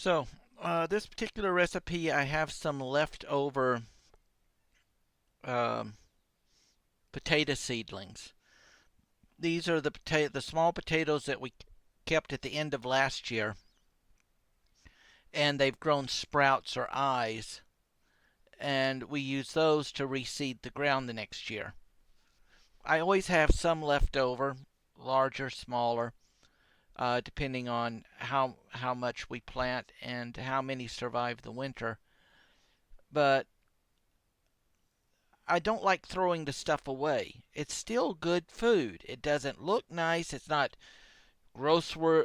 So, this particular recipe, I have some leftover um, potato seedlings. These are the small potatoes that we kept at the end of last year, and they've grown sprouts or eyes, and we use those to reseed the ground the next year. I always have some left over, larger, smaller, depending on how much we plant and how many survive the winter. But I don't like throwing the stuff away. It's still good food. It doesn't look nice. It's not grocery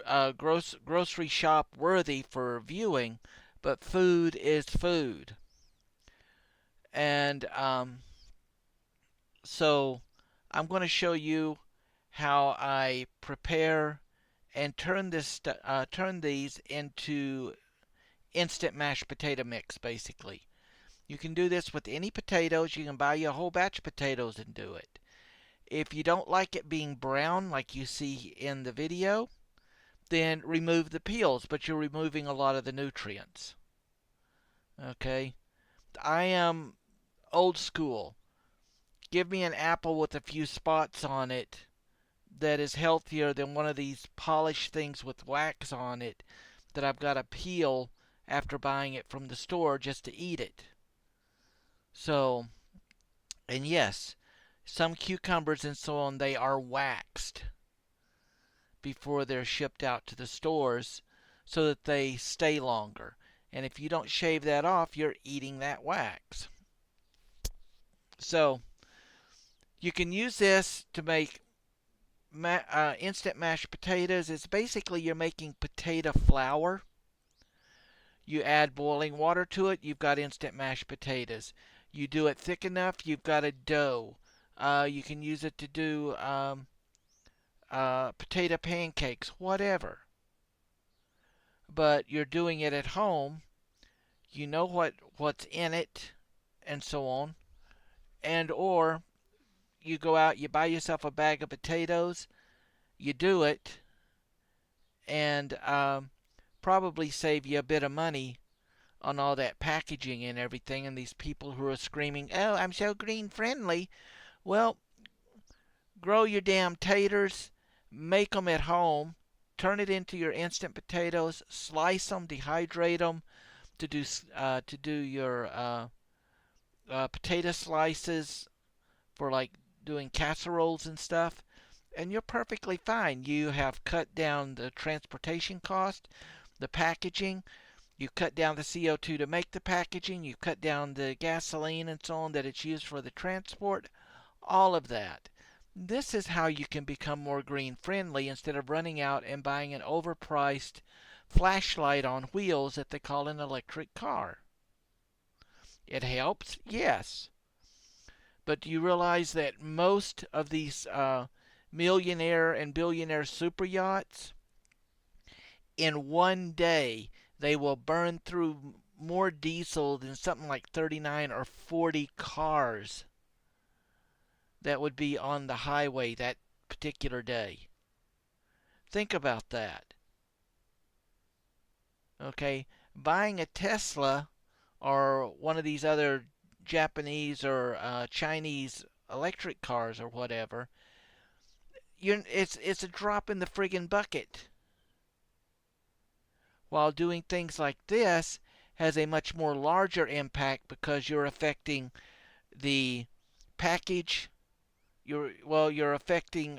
shop worthy for viewing, but food is food. And so I'm going to show you how I prepare and turn these into instant mashed potato mix, basically. You can do this with any potatoes. You can buy you a whole batch of potatoes and do it. If you don't like it being brown like you see in the video, then remove the peels, but you're removing a lot of the nutrients. Okay? I am old school. Give me an apple with a few spots on it that is healthier than one of these polished things with wax on it that I've got to peel after buying it from the store just to eat it. So, and yes, some cucumbers and so on, they are waxed before they're shipped out to the stores so that they stay longer. And if you don't shave that off, you're eating that wax. So you can use this to make instant mashed potatoes. It's basically you're making potato flour. You add boiling water to it, you've got instant mashed potatoes. You do it thick enough, you've got a dough. You can use it to do potato pancakes, whatever. But you're doing it at home. You know what's in it, and so on. And or you go out, you buy yourself a bag of potatoes, you do it, and probably save you a bit of money on all that packaging and everything. And these people who are screaming, "Oh, I'm so green friendly." Well, grow your damn taters, make them at home, turn it into your instant potatoes, slice them, dehydrate them to do your potato slices for like doing casseroles and stuff, and you're perfectly fine. You have cut down the transportation cost, the packaging, you cut down the CO2 to make the packaging, you cut down the gasoline and so on that it's used for the transport, all of that. This is how you can become more green friendly instead of running out and buying an overpriced flashlight on wheels that they call an electric car. It helps, yes. But do you realize that most of these millionaire and billionaire super yachts, in one day, they will burn through more diesel than something like 39 or 40 cars that would be on the highway that particular day? Think about that. Okay? Buying a Tesla or one of these other Japanese or Chinese electric cars or whatever, it's a drop in the friggin' bucket. While doing things like this has a much more larger impact because you're affecting the package. You're affecting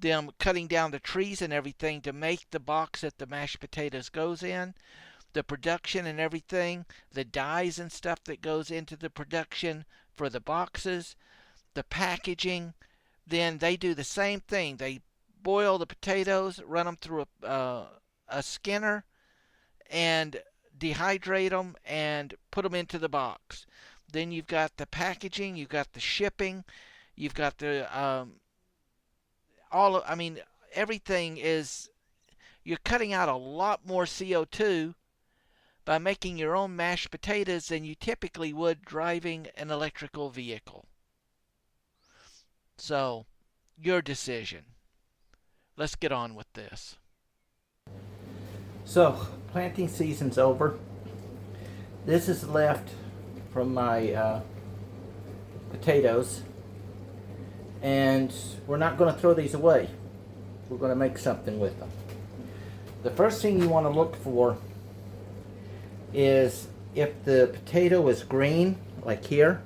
them cutting down the trees and everything to make the box that the mashed potatoes goes in, the production and everything, the dyes and stuff that goes into the production for the boxes, the packaging. Then they do the same thing. They boil the potatoes, run them through a skinner, and dehydrate them and put them into the box. Then you've got the packaging, you've got the shipping, you've got the all. I mean, everything is. You're cutting out a lot more CO2 by making your own mashed potatoes than you typically would driving an electrical vehicle. So, your decision. Let's get on with this. So, planting season's over. This is left from my potatoes, and we're not going to throw these away. We're going to make something with them. The first thing you want to look for is if the potato is green, like here.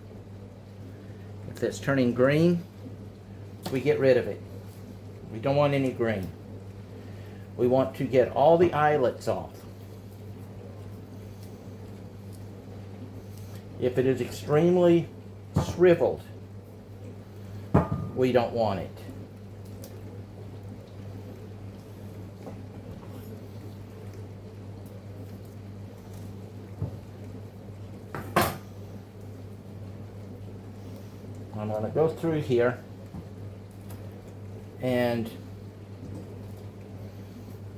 If it's turning green, we get rid of it. We don't want any green. We want to get all the eyelets off. If it is extremely shriveled, we don't want it. I'm going to go through here and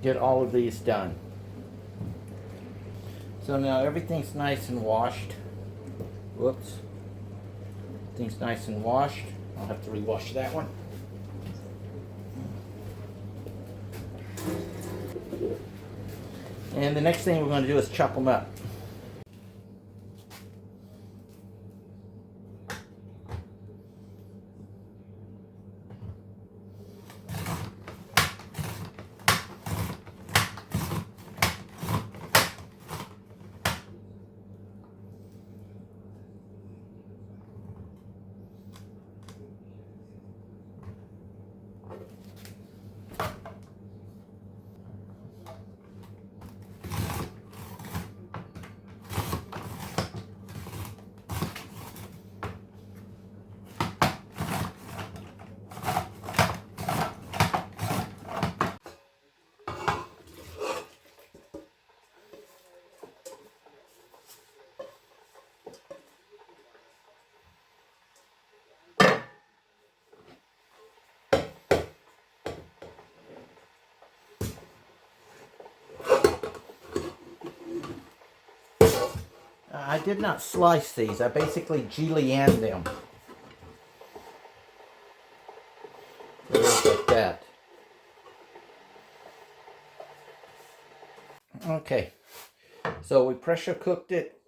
get all of these done. So now everything's nice and washed. Whoops. Everything's nice and washed. I'll have to rewash that one. And the next thing we're going to do is chop them up. I did not slice these. I basically julienned them. Just like that. Okay. So we pressure cooked it.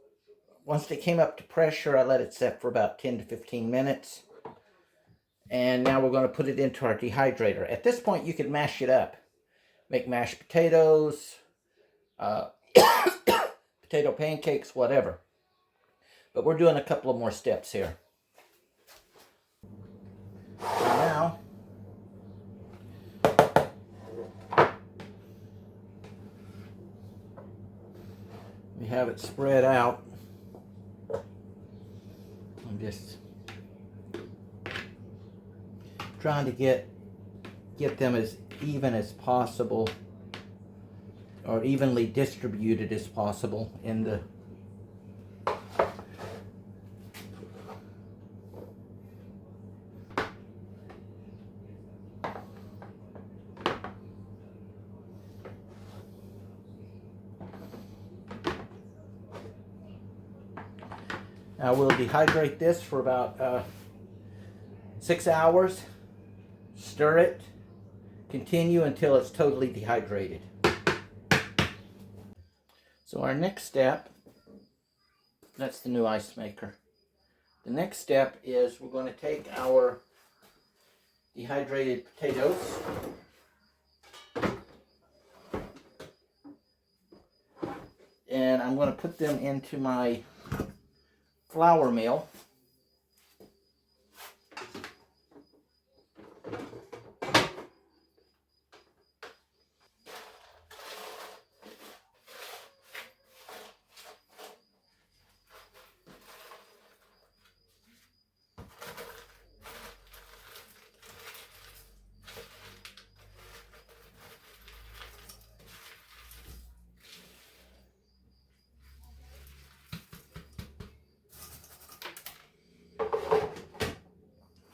Once it came up to pressure, I let it set for about 10 to 15 minutes. And now we're going to put it into our dehydrator. At this point, you can mash it up. Make mashed potatoes, potato pancakes, whatever. But we're doing a couple of more steps here. Now, we have it spread out. I'm just trying to get them as even as possible, or evenly distributed as possible in the Now we'll dehydrate this for about 6 hours. Stir it. Continue until it's totally dehydrated. So our next step, that's the new ice maker. The next step is we're going to take our dehydrated potatoes and I'm going to put them into my flour mill.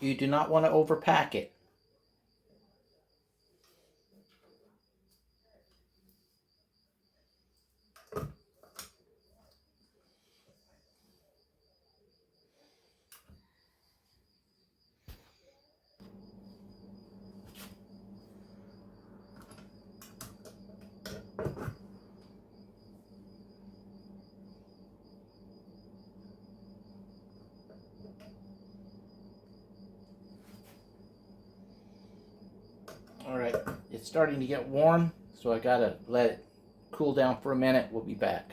You do not want to overpack it. Alright, it's starting to get warm, so I gotta let it cool down for a minute. We'll be back.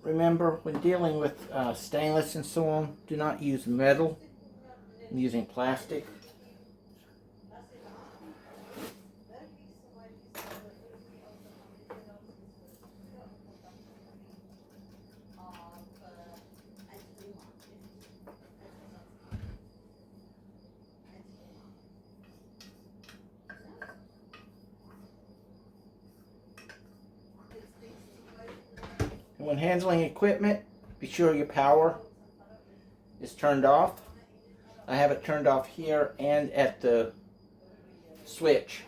Remember, when dealing with stainless and so on, do not use metal. I'm using plastic. And when handling equipment, be sure your power is turned off. I have it turned off here and at the switch.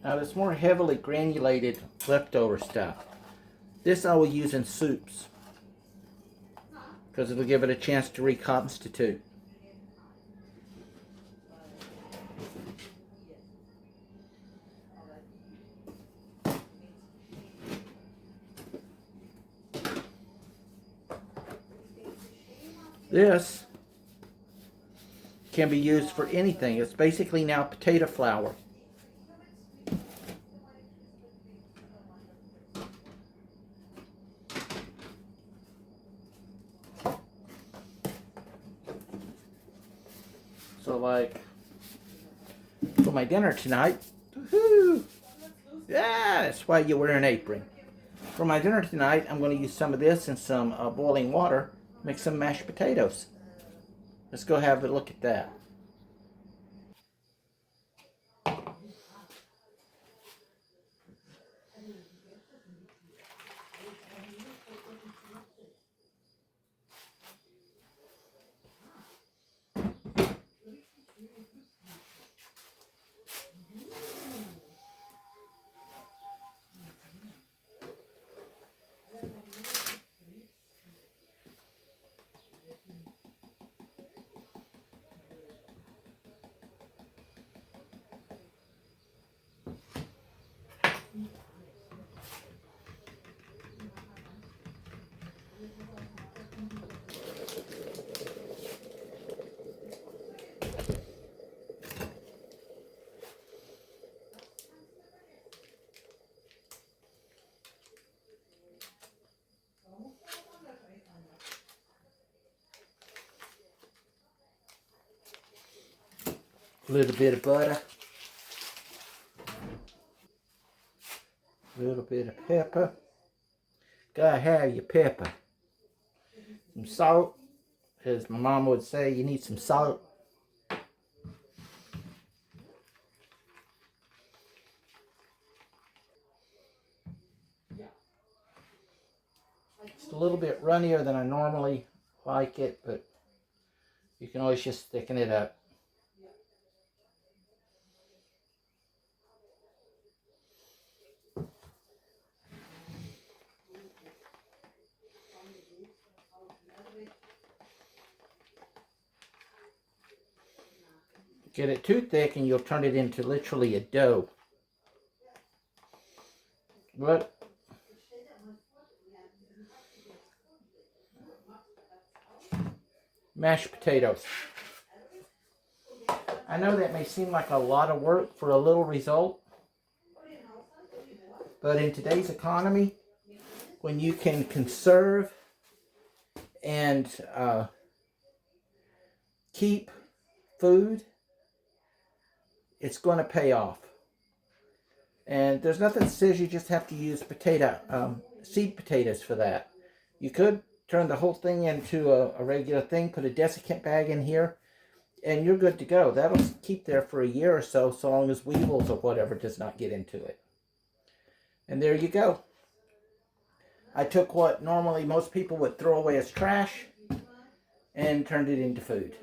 Now this more heavily granulated leftover stuff, this I will use in soups because it'll give it a chance to reconstitute. This can be used for anything. It's basically now potato flour. So like for my dinner tonight, woohoo! Yeah, that's why you wear an apron. For my dinner tonight, I'm going to use some of this and some boiling water, make some mashed potatoes. Let's go have a look at that. A little bit of butter, a little bit of pepper. Gotta have your pepper. Some salt, as my mom would say, you need some salt. It's a little bit runnier than I normally like it, but you can always just thicken it up. Get it too thick and you'll turn it into literally a dough. But mashed potatoes. I know that may seem like a lot of work for a little result, but in today's economy, when you can conserve and keep food, it's going to pay off. And there's nothing that says you just have to use seed potatoes for that. You could turn the whole thing into a regular thing, put a desiccant bag in here, and you're good to go. That'll keep there for a year or so, so long as weevils or whatever does not get into it. And there you go. I took what normally most people would throw away as trash and turned it into food.